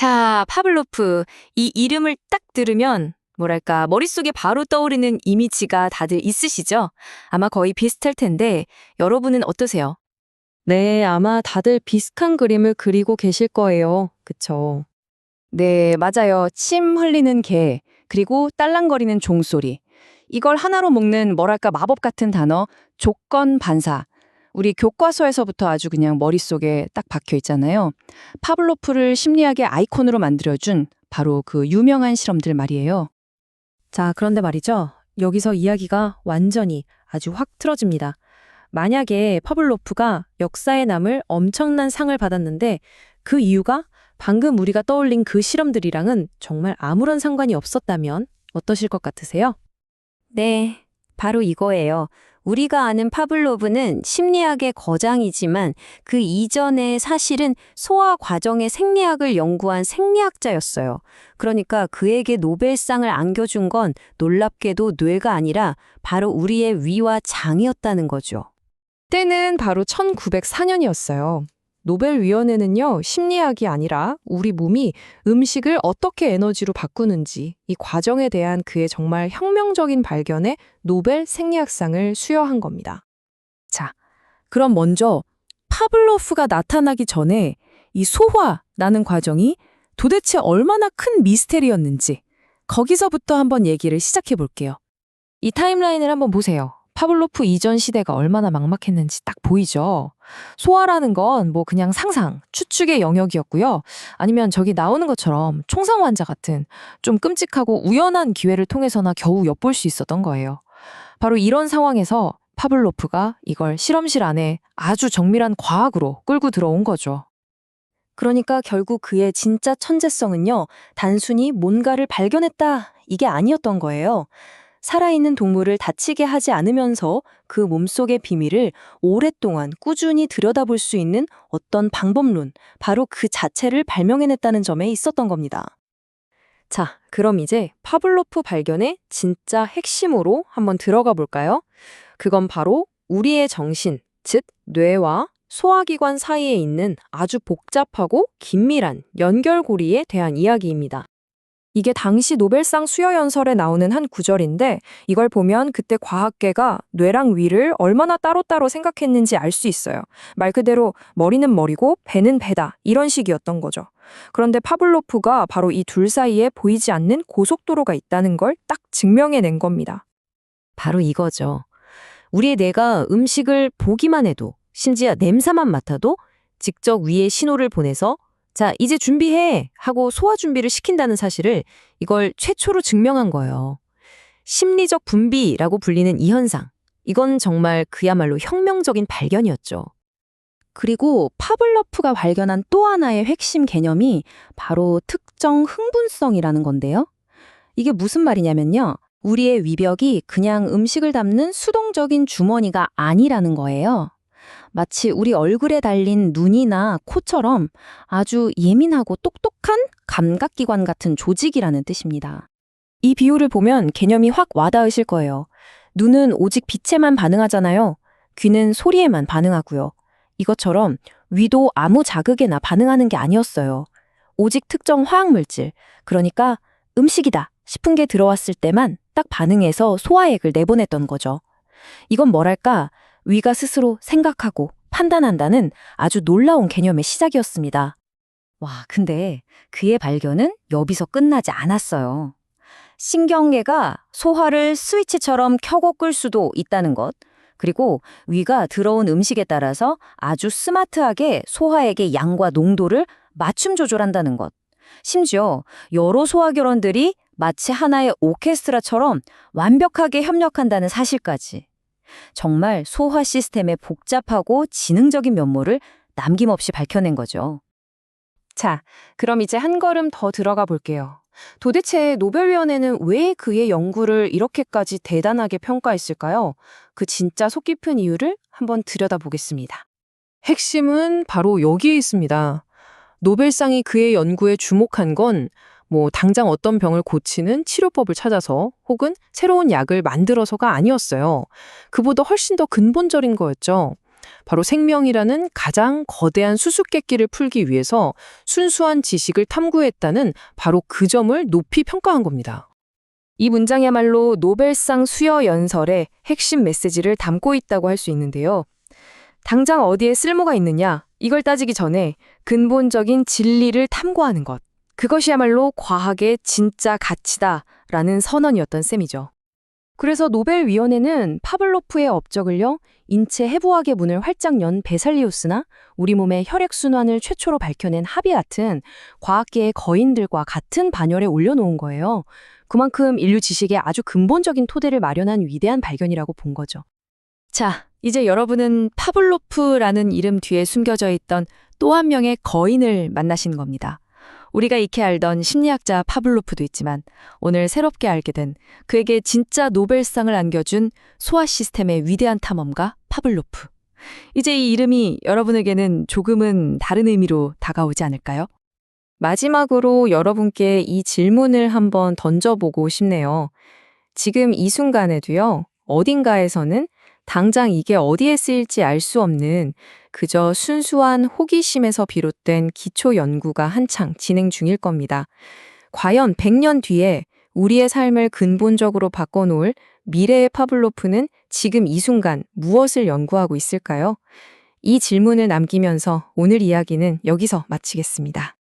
자, 파블로프. 이 이름을 딱 들으면 뭐랄까 머릿속에 바로 떠오르는 이미지가 다들 있으시죠? 아마 거의 비슷할 텐데 여러분은 어떠세요? 네, 아마 다들 비슷한 그림을 그리고 계실 거예요. 그쵸? 네, 맞아요. 침 흘리는 개, 그리고 딸랑거리는 종소리. 이걸 하나로 묶는 뭐랄까 마법 같은 단어, 조건 반사. 우리 교과서에서부터 아주 그냥 머릿속에 딱 박혀 있잖아요. 파블로프를 심리학의 아이콘으로 만들어준 바로 그 유명한 실험들 말이에요. 자, 그런데 말이죠. 여기서 이야기가 완전히 아주 확 틀어집니다. 만약에 파블로프가 역사에 남을 엄청난 상을 받았는데 그 이유가 방금 우리가 떠올린 그 실험들이랑은 정말 아무런 상관이 없었다면 어떠실 것 같으세요? 네, 바로 이거예요. 우리가 아는 파블로브는 심리학의 거장이지만 그 이전에 사실은 소아 과정의 생리학을 연구한 생리학자였어요. 그러니까 그에게 노벨상을 안겨준 건 놀랍게도 뇌가 아니라 바로 우리의 위와 장이었다는 거죠. 때는 바로 1904년이었어요. 노벨위원회는요, 심리학이 아니라 우리 몸이 음식을 어떻게 에너지로 바꾸는지 이 과정에 대한 그의 정말 혁명적인 발견에 노벨 생리학상을 수여한 겁니다. 자, 그럼 먼저 파블로프가 나타나기 전에 이 소화라는 과정이 도대체 얼마나 큰 미스테리였는지 거기서부터 한번 얘기를 시작해 볼게요. 이 타임라인을 한번 보세요. 파블로프 이전 시대가 얼마나 막막했는지 딱 보이죠? 소화라는 건 뭐 그냥 상상, 추측의 영역이었고요. 아니면 저기 나오는 것처럼 총상 환자 같은 좀 끔찍하고 우연한 기회를 통해서나 겨우 엿볼 수 있었던 거예요. 바로 이런 상황에서 파블로프가 이걸 실험실 안에 아주 정밀한 과학으로 끌고 들어온 거죠. 그러니까 결국 그의 진짜 천재성은요, 단순히 뭔가를 발견했다, 이게 아니었던 거예요. 살아있는 동물을 다치게 하지 않으면서 그 몸속의 비밀을 오랫동안 꾸준히 들여다볼 수 있는 어떤 방법론, 바로 그 자체를 발명해냈다는 점에 있었던 겁니다. 자, 그럼 이제 파블로프 발견의 진짜 핵심으로 한번 들어가 볼까요? 그건 바로 우리의 정신, 즉 뇌와 소화기관 사이에 있는 아주 복잡하고 긴밀한 연결고리에 대한 이야기입니다. 이게 당시 노벨상 수여연설에 나오는 한 구절인데 이걸 보면 그때 과학계가 뇌랑 위를 얼마나 따로따로 생각했는지 알 수 있어요. 말 그대로 머리는 머리고 배는 배다 이런 식이었던 거죠. 그런데 파블로프가 바로 이 둘 사이에 보이지 않는 고속도로가 있다는 걸 딱 증명해낸 겁니다. 바로 이거죠. 우리의 뇌가 음식을 보기만 해도, 심지어 냄새만 맡아도 직접 위에 신호를 보내서 자, 이제 준비해! 하고 소화 준비를 시킨다는 사실을 이걸 최초로 증명한 거예요. 심리적 분비라고 불리는 이 현상. 이건 정말 그야말로 혁명적인 발견이었죠. 그리고 파블로프가 발견한 또 하나의 핵심 개념이 바로 특정 흥분성이라는 건데요. 이게 무슨 말이냐면요. 우리의 위벽이 그냥 음식을 담는 수동적인 주머니가 아니라는 거예요. 마치 우리 얼굴에 달린 눈이나 코처럼 아주 예민하고 똑똑한 감각기관 같은 조직이라는 뜻입니다. 이 비유를 보면 개념이 확 와닿으실 거예요. 눈은 오직 빛에만 반응하잖아요. 귀는 소리에만 반응하고요. 이것처럼 위도 아무 자극에나 반응하는 게 아니었어요. 오직 특정 화학물질, 그러니까 음식이다 싶은 게 들어왔을 때만 딱 반응해서 소화액을 내보냈던 거죠. 이건 뭐랄까, 위가 스스로 생각하고 판단한다는 아주 놀라운 개념의 시작이었습니다. 와, 근데 그의 발견은 여기서 끝나지 않았어요. 신경계가 소화를 스위치처럼 켜고 끌 수도 있다는 것, 그리고 위가 들어온 음식에 따라서 아주 스마트하게 소화액의 양과 농도를 맞춤 조절한다는 것, 심지어 여러 소화결원들이 마치 하나의 오케스트라처럼 완벽하게 협력한다는 사실까지. 정말 소화 시스템의 복잡하고 지능적인 면모를 남김없이 밝혀낸 거죠. 자, 그럼 이제 한 걸음 더 들어가 볼게요. 도대체 노벨위원회는 왜 그의 연구를 이렇게까지 대단하게 평가했을까요? 그 진짜 속 깊은 이유를 한번 들여다보겠습니다. 핵심은 바로 여기에 있습니다. 노벨상이 그의 연구에 주목한 건 당장 어떤 병을 고치는 치료법을 찾아서 혹은 새로운 약을 만들어서가 아니었어요. 그보다 훨씬 더 근본적인 거였죠. 바로 생명이라는 가장 거대한 수수께끼를 풀기 위해서 순수한 지식을 탐구했다는 바로 그 점을 높이 평가한 겁니다. 이 문장이야말로 노벨상 수여 연설의 핵심 메시지를 담고 있다고 할 수 있는데요. 당장 어디에 쓸모가 있느냐, 이걸 따지기 전에 근본적인 진리를 탐구하는 것. 그것이야말로 과학의 진짜 가치다라는 선언이었던 셈이죠. 그래서 노벨위원회는 파블로프의 업적을요, 인체 해부학의 문을 활짝 연 베살리우스나 우리 몸의 혈액순환을 최초로 밝혀낸 하비 같은 과학계의 거인들과 같은 반열에 올려놓은 거예요. 그만큼 인류 지식의 아주 근본적인 토대를 마련한 위대한 발견이라고 본 거죠. 자, 이제 여러분은 파블로프라는 이름 뒤에 숨겨져 있던 또 한 명의 거인을 만나신 겁니다. 우리가 익히 알던 심리학자 파블로프도 있지만 오늘 새롭게 알게 된 그에게 진짜 노벨상을 안겨준 소화 시스템의 위대한 탐험가 파블로프. 이제 이 이름이 여러분에게는 조금은 다른 의미로 다가오지 않을까요? 마지막으로 여러분께 이 질문을 한번 던져보고 싶네요. 지금 이 순간에도요, 어딘가에서는 당장 이게 어디에 쓰일지 알 수 없는 그저 순수한 호기심에서 비롯된 기초 연구가 한창 진행 중일 겁니다. 과연 100년 뒤에 우리의 삶을 근본적으로 바꿔놓을 미래의 파블로프는 지금 이 순간 무엇을 연구하고 있을까요? 이 질문을 남기면서 오늘 이야기는 여기서 마치겠습니다.